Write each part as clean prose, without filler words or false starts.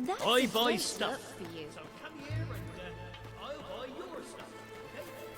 That's I a buy great stuff. look for you. So come here and I'll buy your stuff. Okay?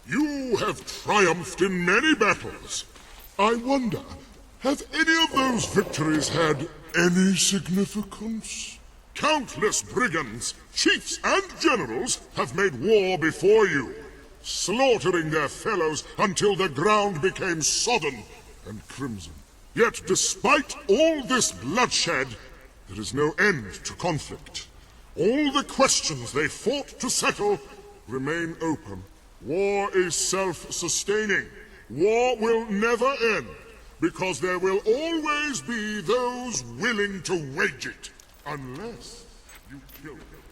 You have triumphed in many battles. I wonder, have any of those victories had any significance? Countless brigands, chiefs and generals have made war before you, slaughtering their fellows until the ground became sodden and crimson. Yet despite all this bloodshed, there is no end to conflict. All the questions they fought to settle remain open. War is self-sustaining. War will never end, because there will always be those willing to wage it, unless you kill them.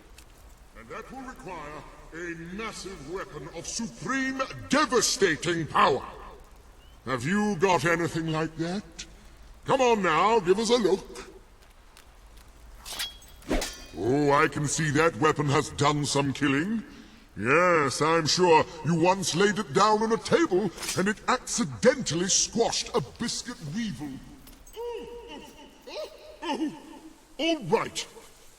And that will require a massive weapon of supreme, devastating power. Have you got anything like that? Come on now, give us a look. Oh, I can see that weapon has done some killing. Yes, I'm sure you once laid it down on a table and it accidentally squashed a biscuit weevil. All right.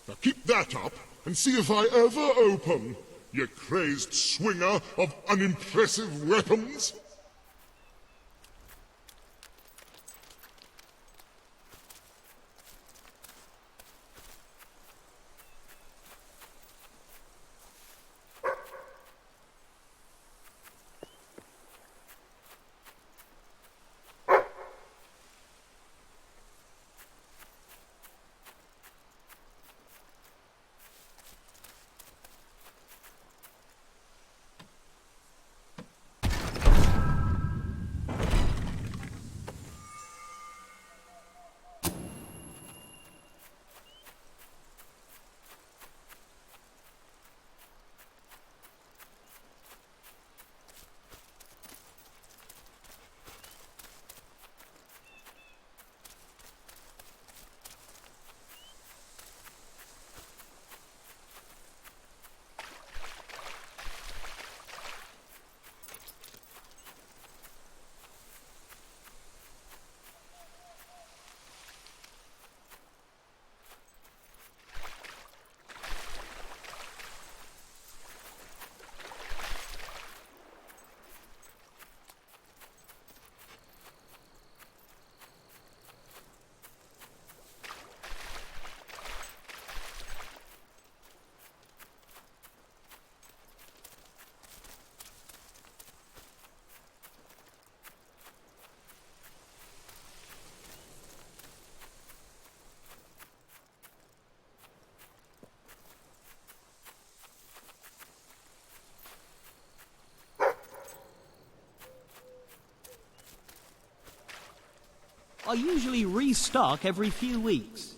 Now keep that up and see if I ever open, you crazed swinger of unimpressive weapons. I usually restock every few weeks.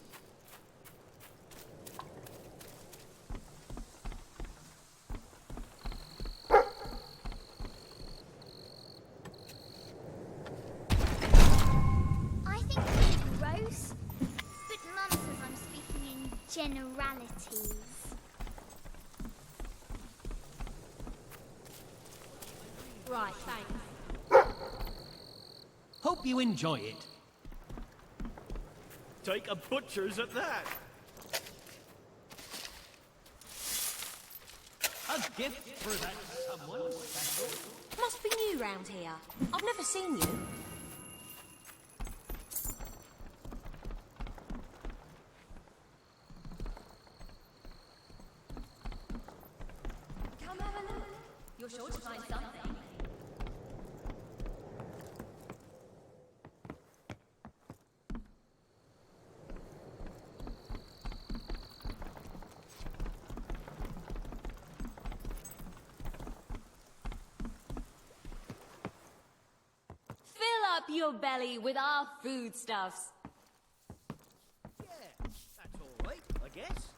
I think it's gross, but Mum says I'm speaking in generalities. Right, thanks. Hope you enjoy it. Take a butcher's at that. A gift for that someone special. Must be new round here. I've never seen you. Come have a look. You're sure to find something. Fill up your belly with our foodstuffs. Yeah, that's all right, I guess.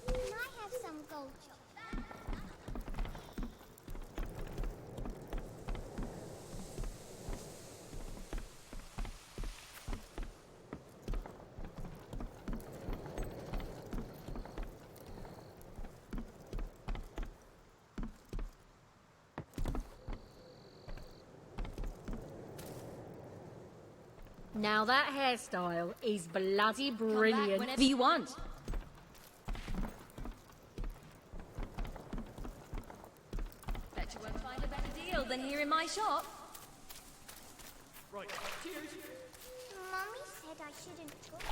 Can I have some gold chocolate? Now that hairstyle is bloody Come back brilliant. whenever you want. Bet you won't find a better deal than here in my shop. Right, cheers. Mummy said I shouldn't talk.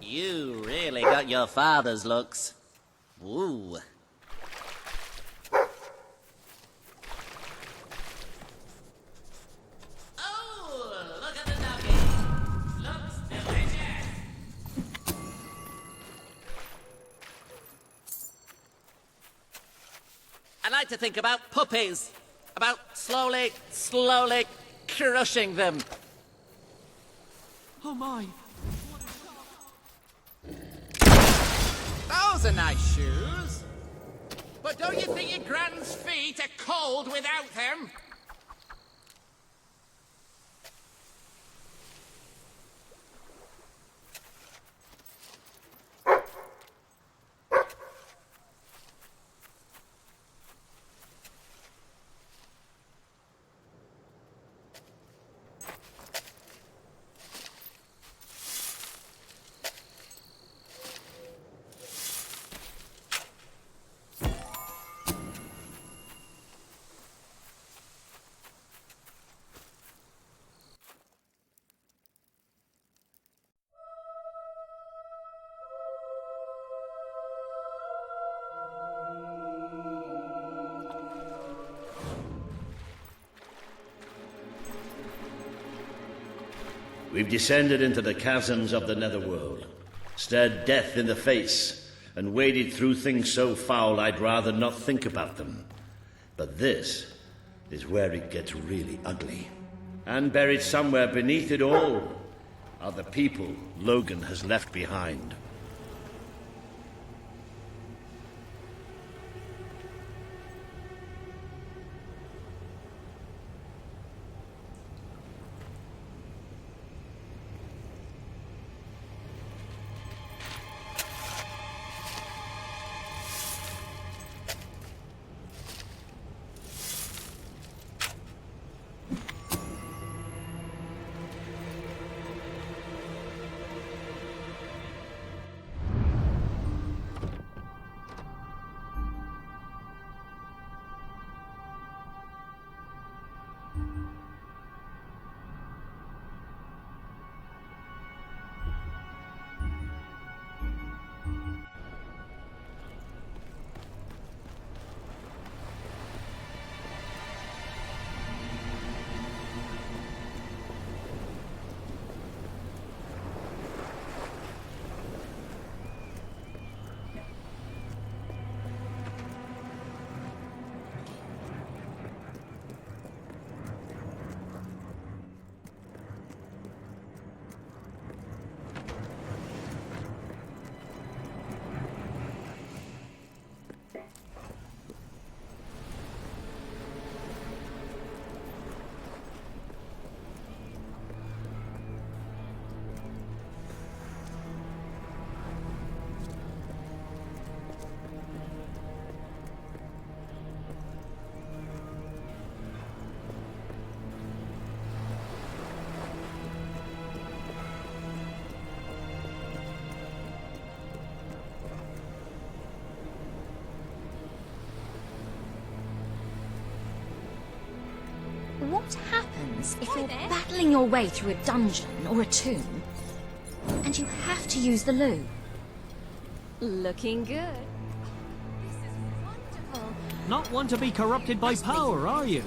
You really got your father's looks. Woo. Oh, look at the doggy. Looks delicious. I like to think about puppies. About slowly crushing them. Oh my. Those are nice shoes. But don't you think your grand's feet are cold without them? We've descended into the chasms of the netherworld, stared death in the face, and waded through things so foul I'd rather not think about them. But this is where it gets really ugly. And buried somewhere beneath it all are the people Logan has left behind. happens if you're battling your way through a dungeon or a tomb, and you have to use the loo. Looking good. Not one to be corrupted by power, are you?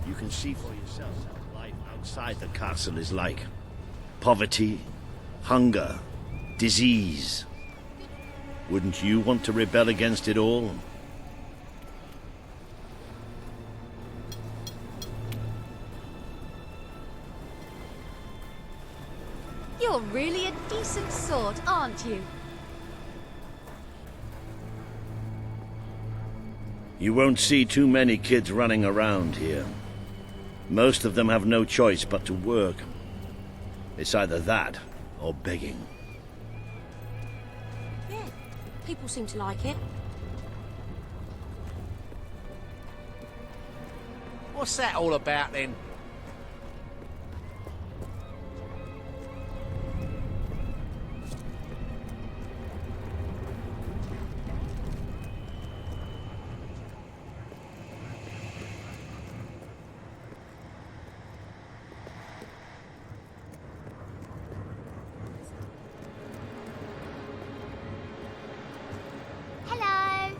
You can see for yourself what life outside the castle is like. Poverty, hunger, disease. Wouldn't you want to rebel against it all? You're really a decent sort, aren't you? You won't see too many kids running around here. Most of them have no choice but to work. It's either that or begging. Yeah, people seem to like it. What's that all about then? Hello.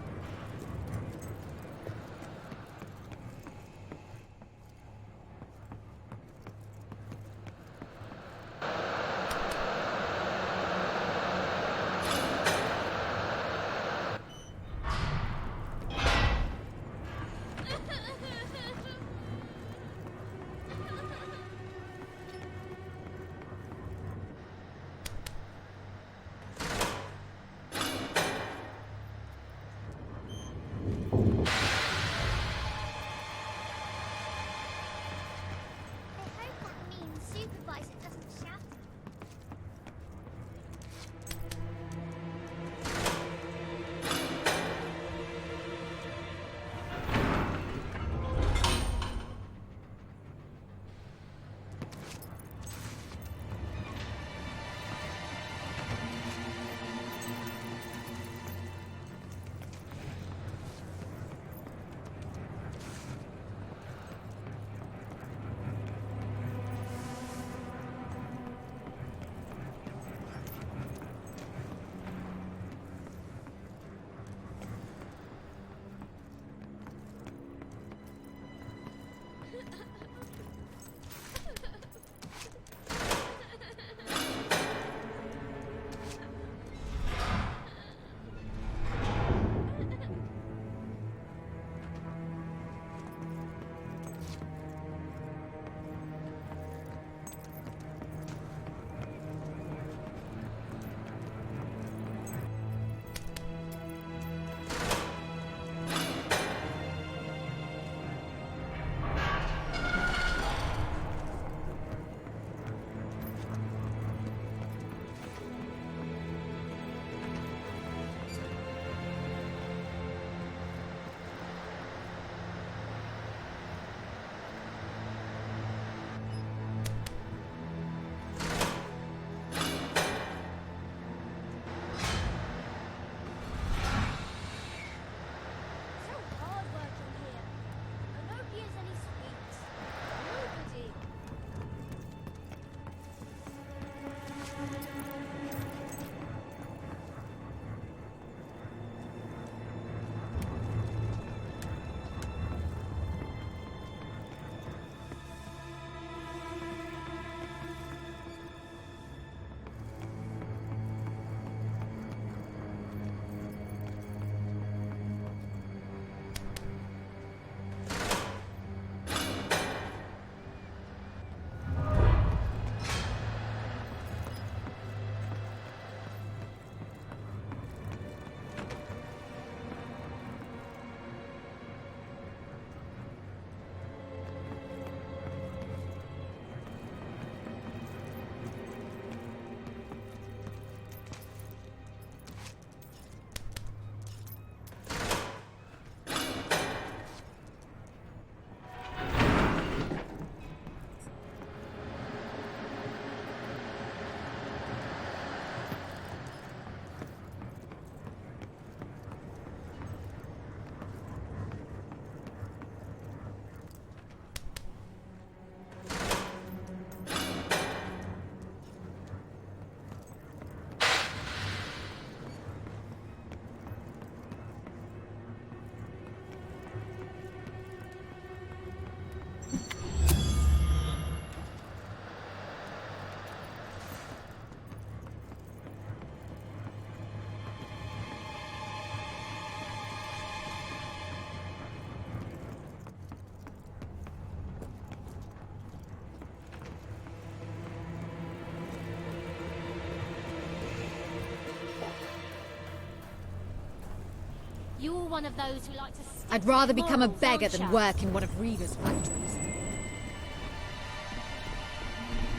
You're one of those who like to stick I'd rather to become a morals, beggar aren't than ya? work in one of Reaver's factories.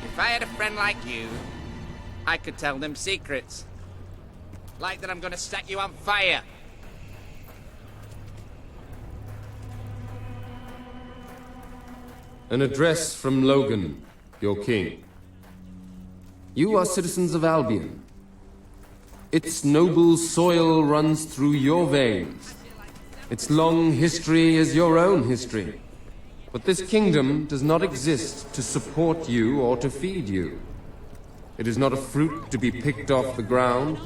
If I had a friend like you, I could tell them secrets. Like that I'm gonna set you on fire. An address from Logan, your king. You are citizens of Albion. Its noble soil runs through your veins. Its long history is your own history. But this kingdom does not exist to support you or to feed you. It is not a fruit to be picked off the ground,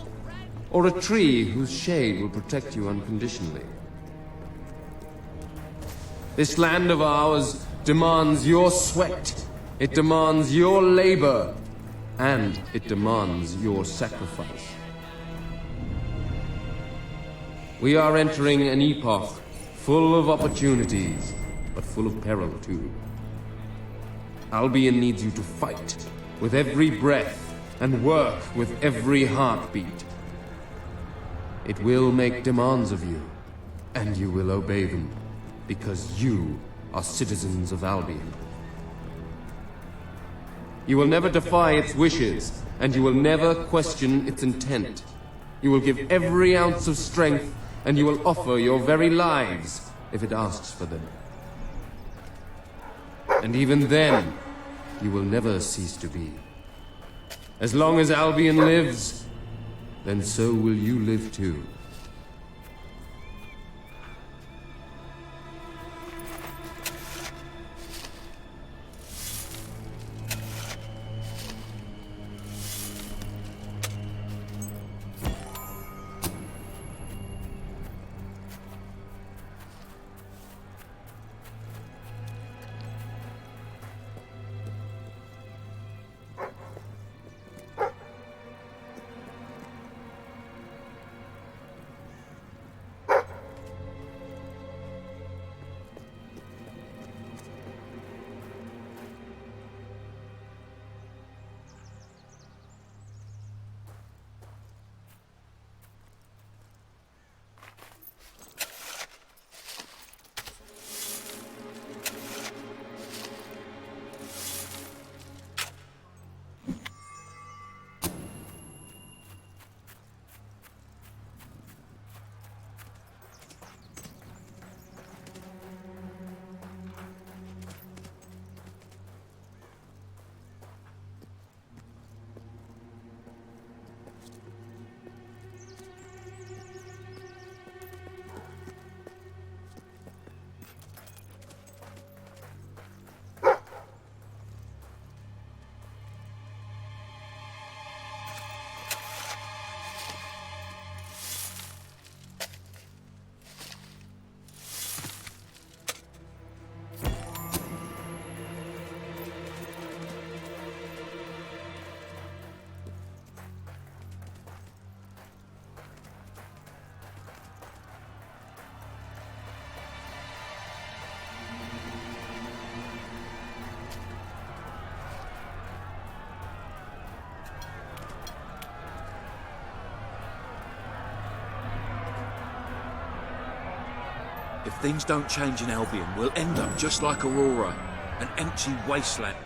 or a tree whose shade will protect you unconditionally. This land of ours demands your sweat, it demands your labor, and it demands your sacrifice. We are entering an epoch full of opportunities, but full of peril too. Albion needs you to fight with every breath and work with every heartbeat. It will make demands of you, and you will obey them, because you are citizens of Albion. You will never defy its wishes, and you will never question its intent. You will give every ounce of strength, and you will offer your very lives if it asks for them. And even then, you will never cease to be. As long as Albion lives, then so will you live too. If things don't change in Albion, we'll end up just like Aurora, an empty wasteland.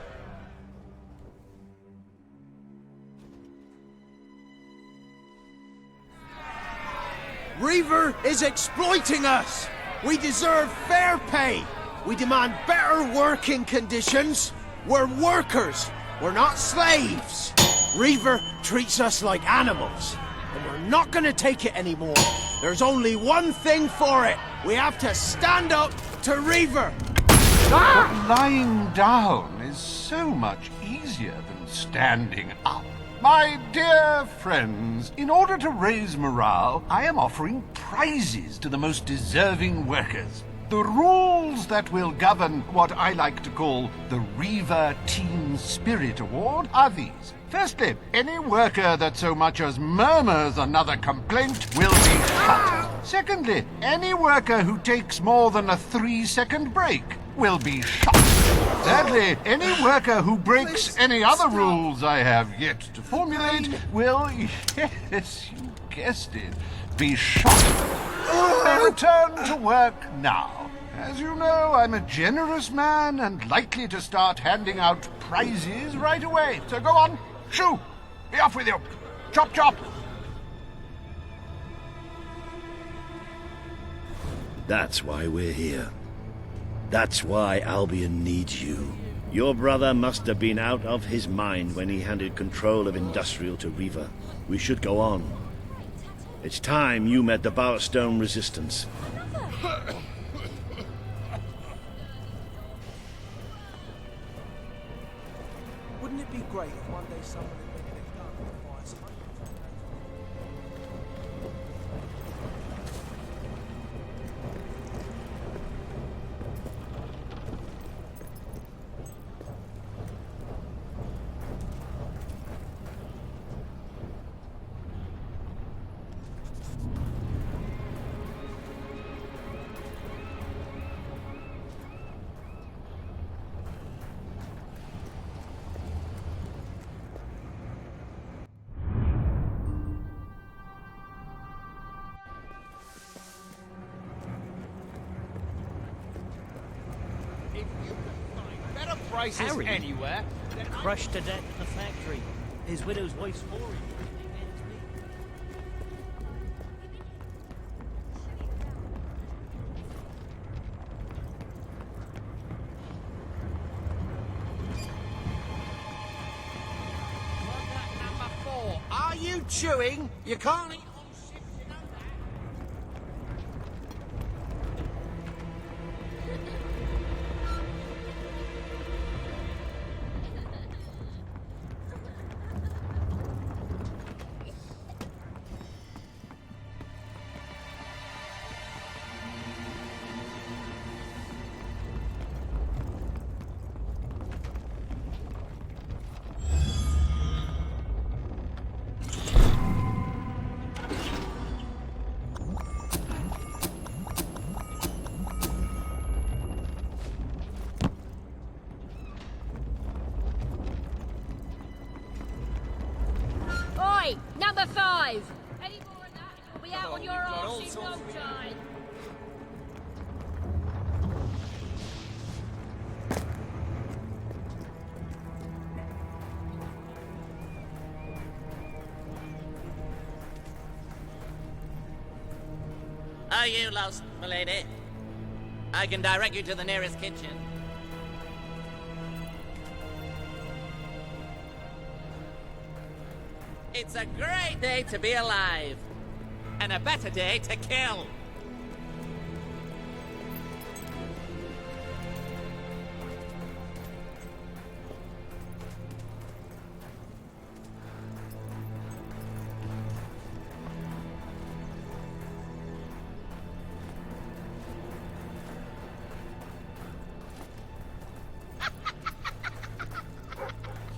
Reaver is exploiting us! We deserve fair pay! We demand better working conditions! We're workers! We're not slaves! Reaver treats us like animals, and we're not gonna take it anymore. There's only one thing for it. We have to stand up to Reaver! But lying down is so much easier than standing up. My dear friends, in order to raise morale, I am offering prizes to the most deserving workers. The rules that will govern what I like to call the Reaver Team Spirit Award are these. Firstly, any worker that so much as murmurs another complaint will be shot. Secondly, any worker who takes more than a 3-second break will be shot. Thirdly, any worker who breaks any other rules I have yet to formulate will, yes, you guessed it, be shot. Return to work now. As you know, I'm a generous man and likely to start handing out prizes right away. So go on, shoo! Be off with you! Chop chop! That's why we're here. That's why Albion needs you. Your brother must have been out of his mind when he handed control of Industrial to Reaver. We should go on. It's time you met the Bowerstone Resistance. Wouldn't it be great if one day someone invented a gun that fires hundreds Prices Harry? anywhere. Crushed to death in the factory. His widow's wife's for him. Number 4. Are you chewing? You can't eat on shift, you know that? Oi! Number 5! Any more of that, you'll be out on your arse in no time. Are you lost, milady? I can direct you to the nearest kitchen. It's a great day to be alive. And a better day to kill.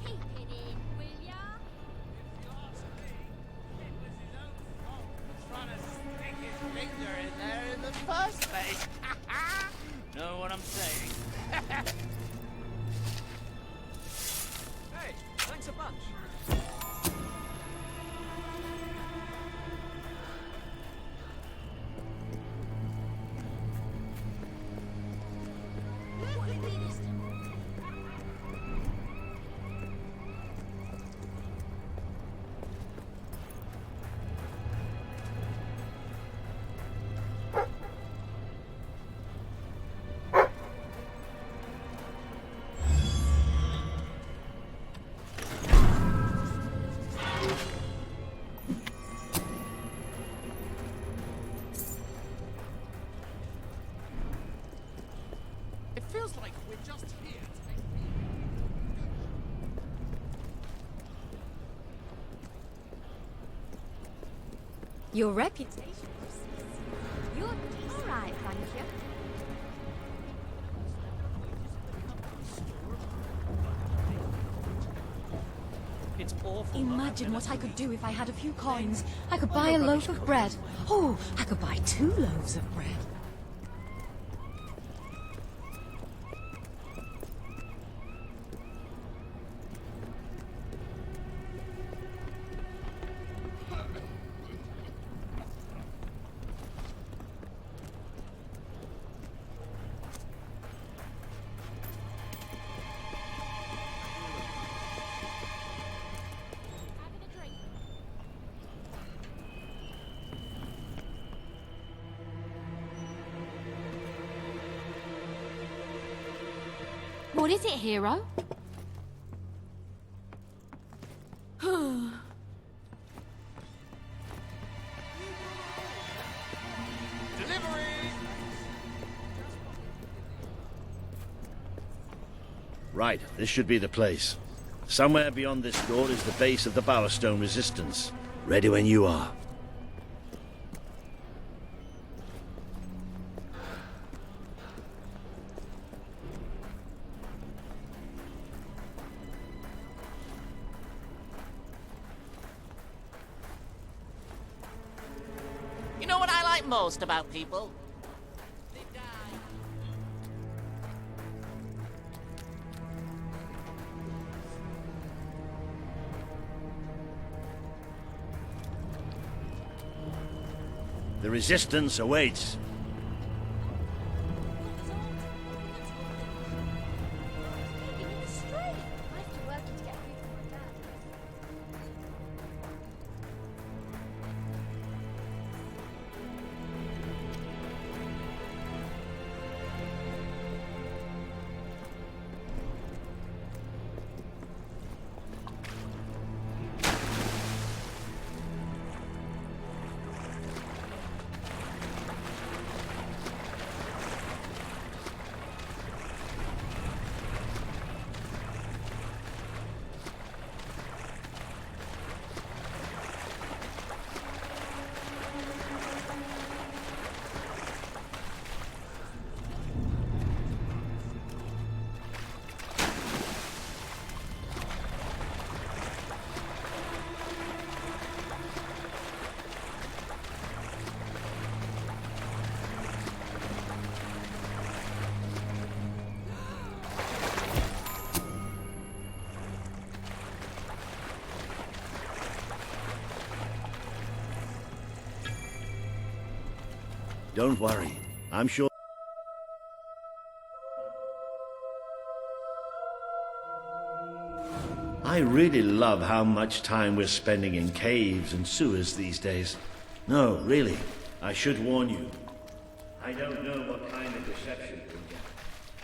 Keep it in, will ya? Trying to stick his finger in there in the first place. Know what I'm saying? Hey, thanks a bunch. What could be this time? It feels like we're just here to make Your reputation. You're all right, thank you. It's awful. Imagine what I could do if I had a few coins. I could buy a loaf of bread. Oh, I could buy 2 loaves of bread. What is it, hero? Right, this should be the place. Somewhere beyond this door is the base of the Bowerstone Resistance. Ready when you are. You know what I like most about people? They die. The Resistance awaits. Don't worry. I'm sure... I really love how much time we're spending in caves and sewers these days. No, really. I should warn you. I don't know what kind of reception we'll get.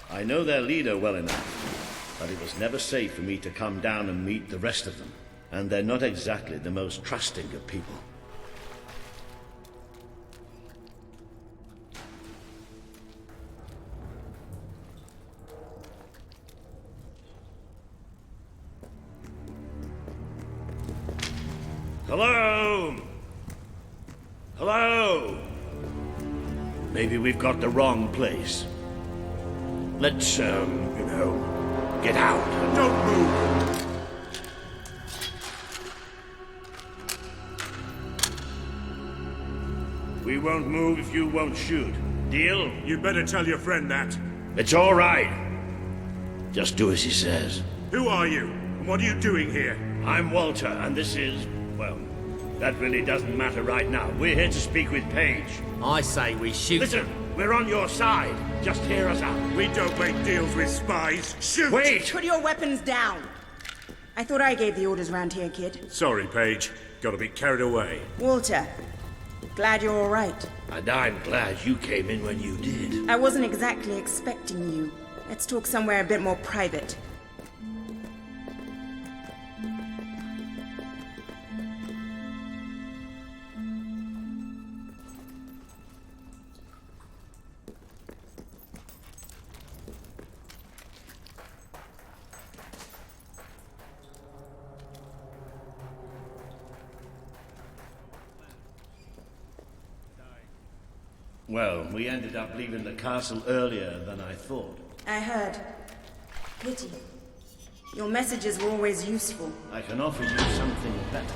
I know their leader well enough, but it was never safe for me to come down and meet the rest of them. And they're not exactly the most trusting of people. Hello? Hello? Maybe we've got the wrong place. Let's, get out. Don't move! We won't move if you won't shoot. Deal? You'd better tell your friend that. It's all right. Just do as he says. Who are you? And what are you doing here? I'm Walter, and this is... well, that really doesn't matter right now. We're here to speak with Paige. I say we shoot. Listen, we're on your side. Just hear us out. We don't make deals with spies. Shoot! Wait! Put your weapons down. I thought I gave the orders round here, kid. Sorry, Paige. Got a bit carried away. Walter, glad you're all right. And I'm glad you came in when you did. I wasn't exactly expecting you. Let's talk somewhere a bit more private. Well, we ended up leaving the castle earlier than I thought. I heard. Pity. Your messages were always useful. I can offer you something better.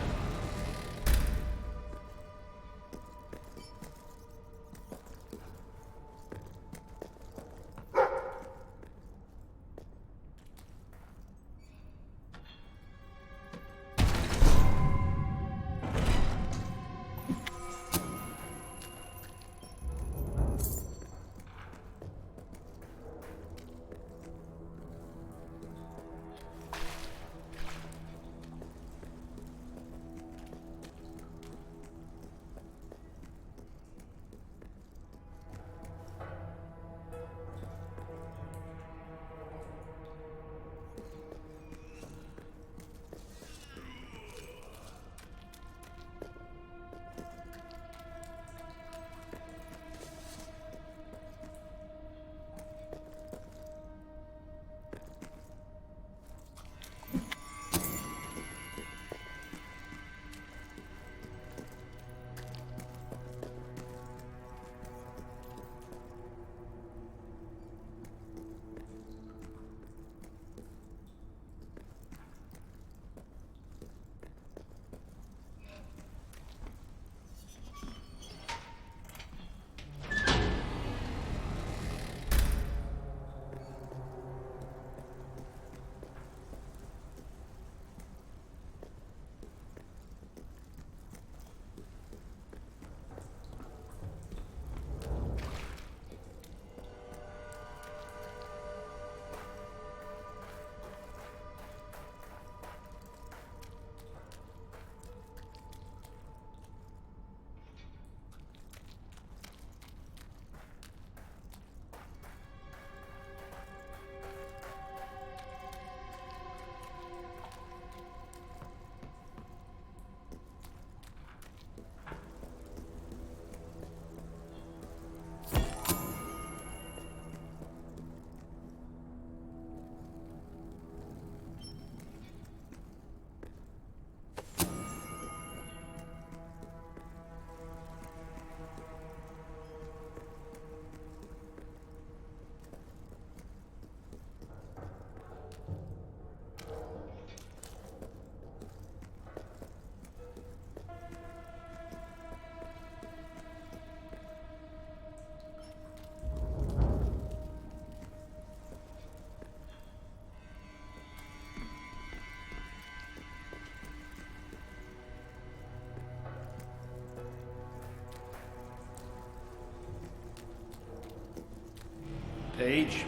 Paige,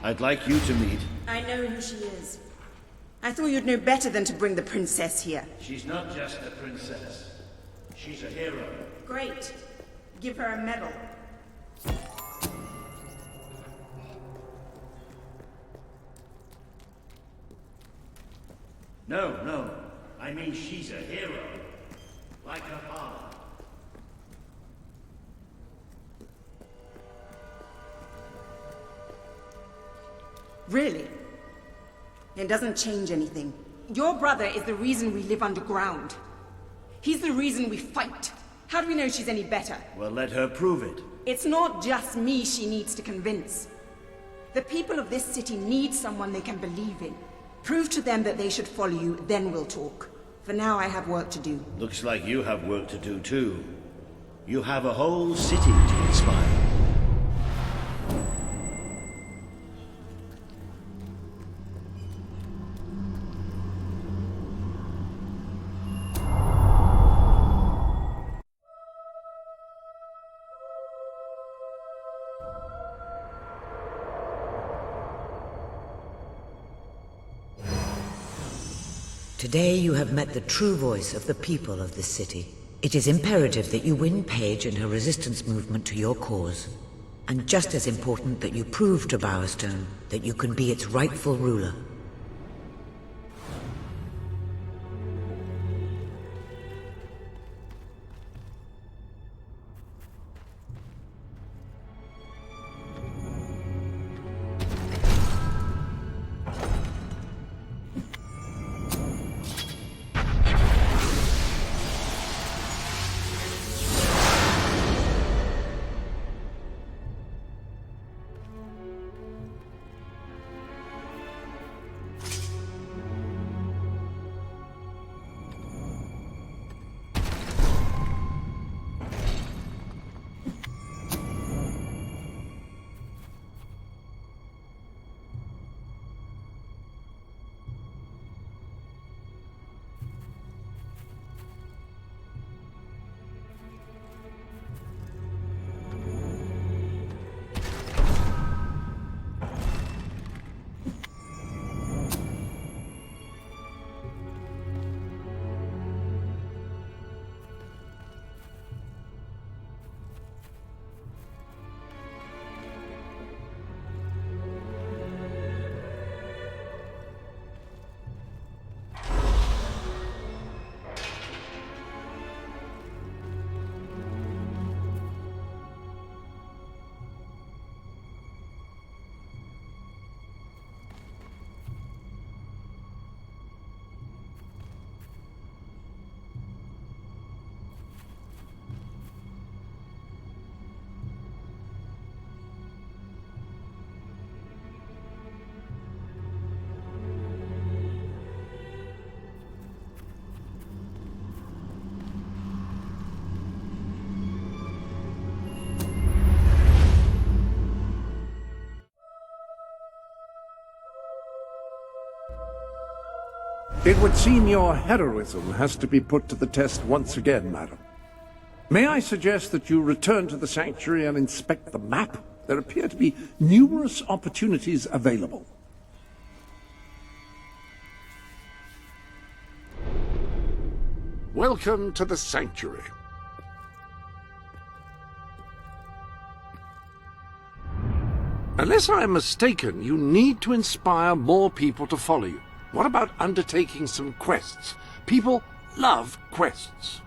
I'd like you to meet. I know who she is. I thought you'd know better than to bring the princess here. She's not just a princess. She's a hero. Great. Give her a medal. No. I mean she's a hero. Like her father. Really? It doesn't change anything. Your brother is the reason we live underground. He's the reason we fight. How do we know she's any better? Well, let her prove it. It's not just me she needs to convince. The people of this city need someone they can believe in. Prove to them that they should follow you, then we'll talk. For now, I have work to do. Looks like you have work to do, too. You have a whole city to inspire. Today you have met the true voice of the people of this city. It is imperative that you win Paige and her resistance movement to your cause. And just as important that you prove to Bowerstone that you can be its rightful ruler. It would seem your heroism has to be put to the test once again, madam. May I suggest that you return to the sanctuary and inspect the map? There appear to be numerous opportunities available. Welcome to the sanctuary. Unless I am mistaken, you need to inspire more people to follow you. What about undertaking some quests? People love quests.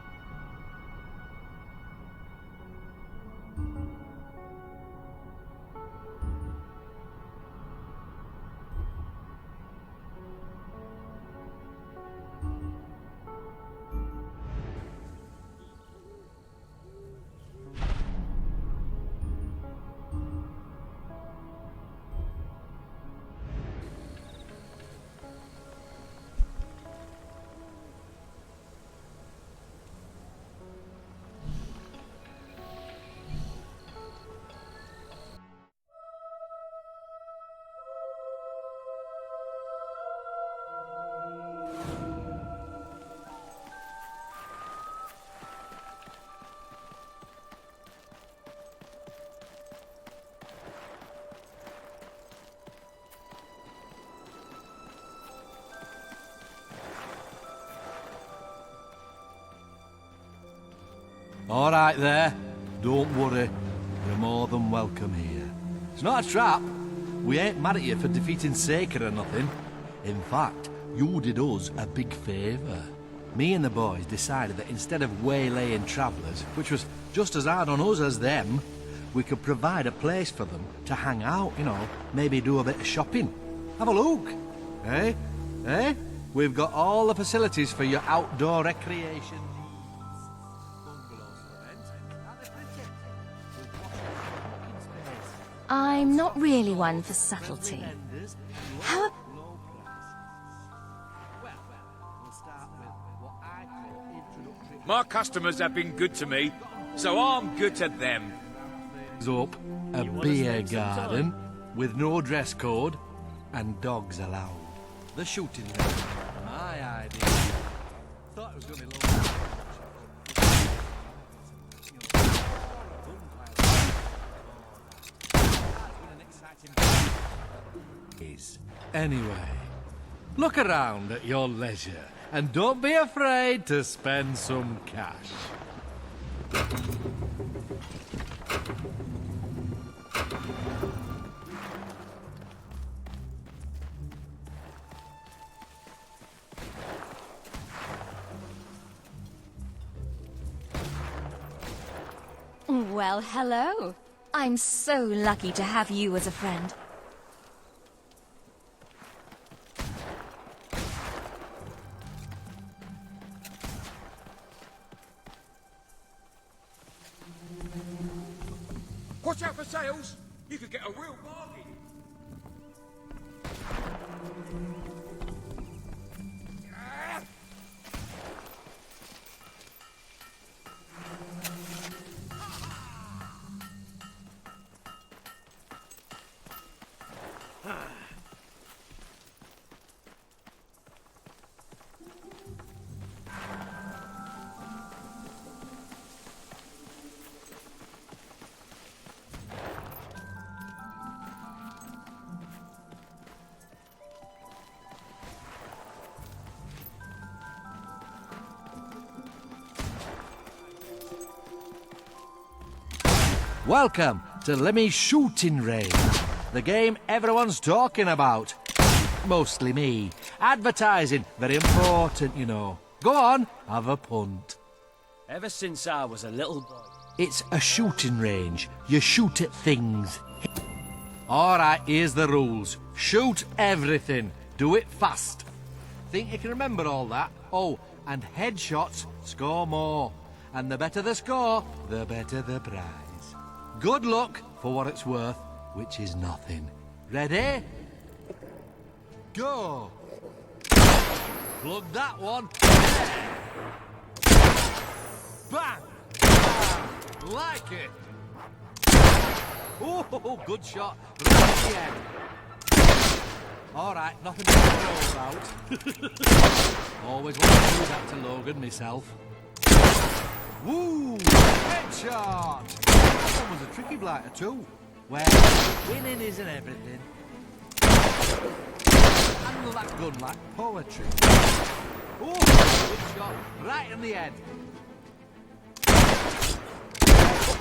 All right there. Don't worry. You're more than welcome here. It's not a trap. We ain't mad at you for defeating Saker or nothing. In fact, you did us a big favour. Me and the boys decided that instead of waylaying travellers, which was just as hard on us as them, we could provide a place for them to hang out, you know, maybe do a bit of shopping. Have a look. Eh? Eh? We've got all the facilities for your outdoor recreation. I'm not really one for subtlety. How... My customers have been good to me, so I'm good to them. Up a beer garden with no dress code and dogs allowed. The shooting range. My idea. Thought it was going to be long. Anyway, look around at your leisure and don't be afraid to spend some cash. Well, hello. I'm so lucky to have you as a friend. Watch out for sales. You could get a real bargain. Welcome to Lemmy's Shooting Range, the game everyone's talking about. Mostly me. Advertising, very important, you know. Go on, have a punt. Ever since I was a little boy. It's a shooting range. You shoot at things. All right, here's the rules. Shoot everything. Do it fast. Think you can remember all that? Oh, and headshots score more. And the better the score, the better the prize. Good luck for what it's worth, which is nothing. Ready? Go! Plug that one. Bang! Bang! Like it! Oh, good shot. Right at the end. All right, nothing to throw about. Always want to do that to Logan myself. Woo! Headshot! That was a tricky blighter too. Well, winning isn't everything. Handle that gun like poetry. Oh, good shot. Right in the head.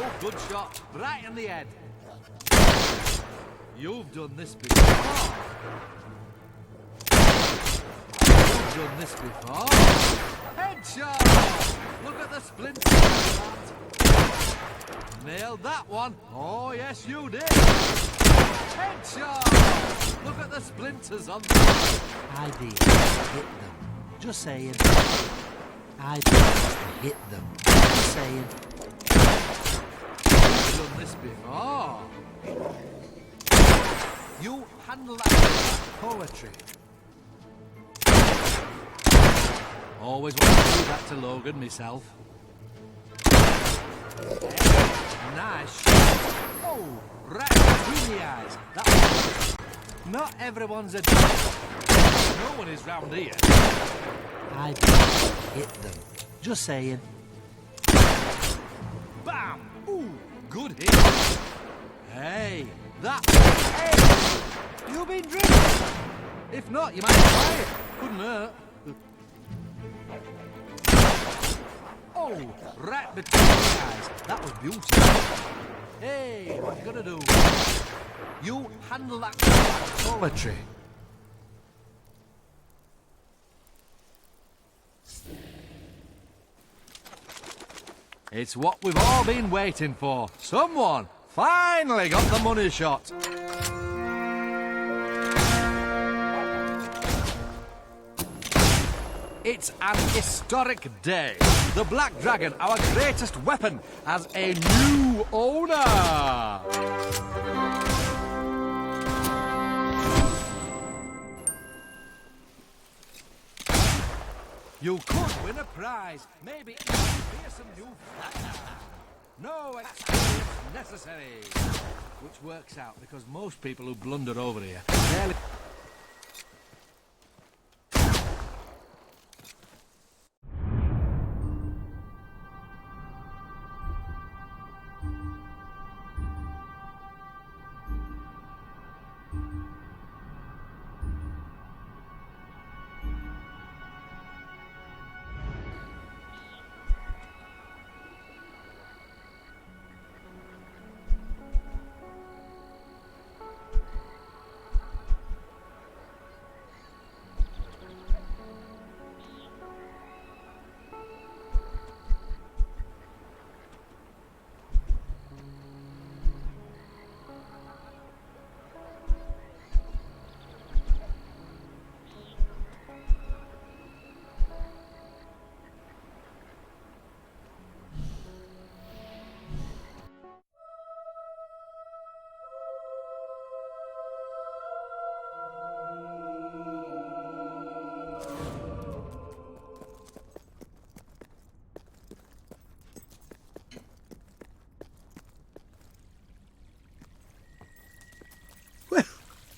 Oh, good shot. Right in the head. You've done this before. You've done this before. Headshot! Look at the splinters on that. Nailed that one. Oh, yes, you did. Headshot! Look at the splinters on that. I did hit them. Just saying. I did hit them. Just saying. You've done this before. You handle that like poetry. Always want to do that to Logan myself. Nice shot. Oh, right between the eyes. That one. Not everyone's a dog. No one is round here. I did hit them. Just saying. Bam! Ooh, good hit. Hey, that. Hey, you been drinking? If not, you might try it. Couldn't hurt. Oh, right between the eyes. That was beautiful. Hey, what you gonna do? You handle that poetry. It's what we've all been waiting for. Someone finally got the money shot. It's an historic day. The Black Dragon, our greatest weapon, has a new owner. You could win a prize. Maybe even hear some new facts. No experience necessary. Which works out because most people who blunder over here barely...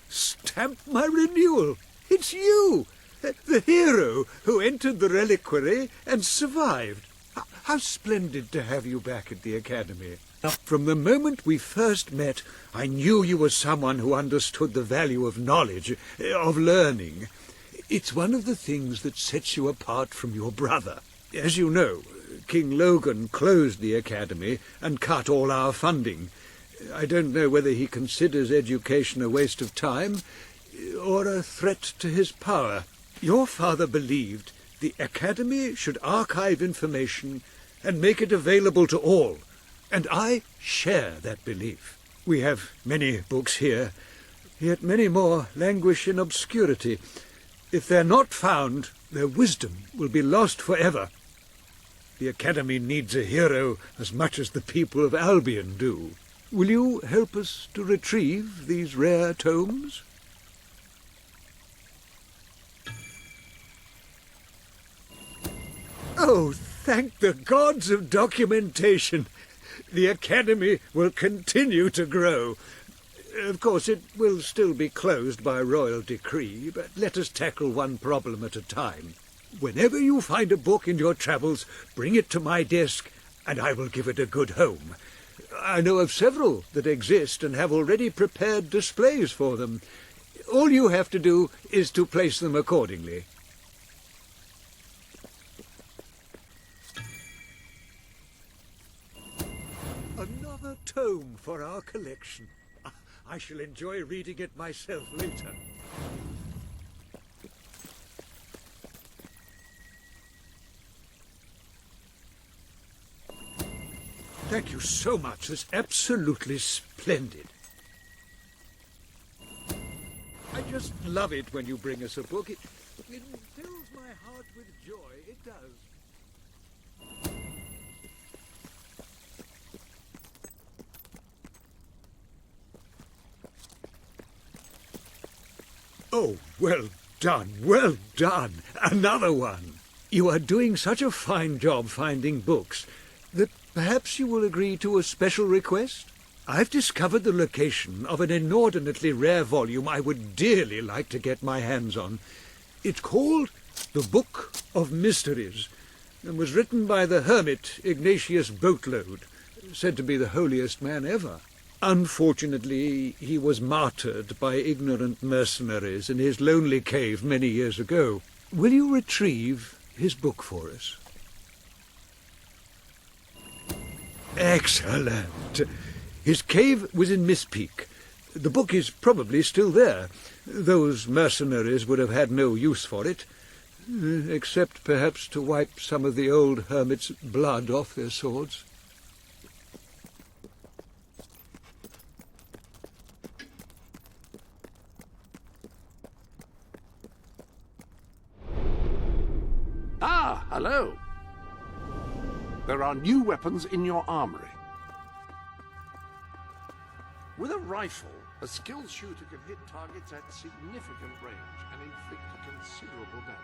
Stamp my renewal. It's you, the hero who entered the reliquary and survived. How splendid to have you back at the Academy. From the moment we first met, I knew you were someone who understood the value of knowledge, of learning. It's one of the things that sets you apart from your brother. As you know, King Logan closed the Academy and cut all our funding. I don't know whether he considers education a waste of time or a threat to his power. Your father believed the Academy should archive information and make it available to all, and I share that belief. We have many books here, yet many more languish in obscurity. If they're not found, their wisdom will be lost forever. The Academy needs a hero as much as the people of Albion do. Will you help us to retrieve these rare tomes? Oh, thank the gods of documentation. The Academy will continue to grow. Of course, it will still be closed by royal decree, but let us tackle one problem at a time. Whenever you find a book in your travels, bring it to my desk, and I will give it a good home. I know of several that exist and have already prepared displays for them. All you have to do is to place them accordingly. Another tome for our collection. I shall enjoy reading it myself later. Thank you so much. It's absolutely splendid. I just love it when you bring us a book. It fills my heart with joy. It does. Oh, well done, well done. Another one. You are doing such a fine job finding books that perhaps you will agree to a special request? I've discovered the location of an inordinately rare volume I would dearly like to get my hands on. It's called The Book of Mysteries, and was written by the hermit Ignatius Boatload, said to be the holiest man ever. Unfortunately, he was martyred by ignorant mercenaries in his lonely cave many years ago. Will you retrieve his book for us? Excellent. His cave was in Mistpeak. The book is probably still there. Those mercenaries would have had no use for it, except perhaps to wipe some of the old hermit's blood off their swords. Ah, hello. There are new weapons in your armory. With a rifle, a skilled shooter can hit targets at significant range and inflict considerable damage.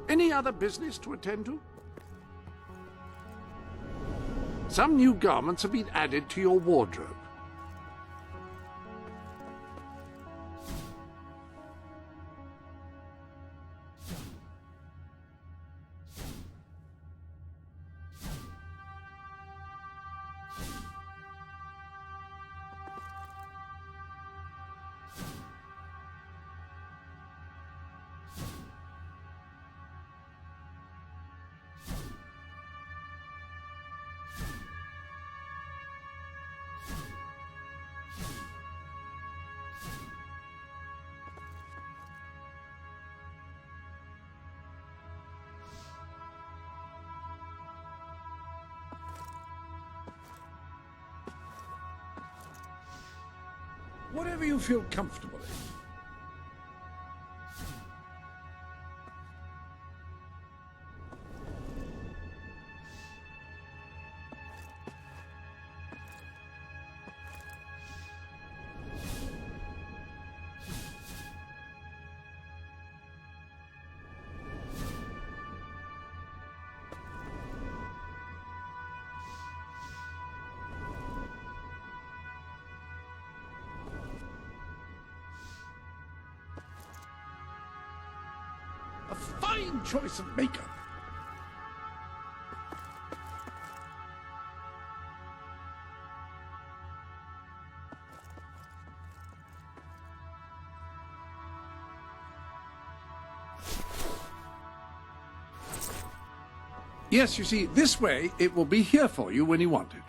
Any other business to attend to? Some new garments have been added to your wardrobe. Whatever you feel comfortable in. A fine choice of makeup. Yes, you see, this way it will be here for you when you want it.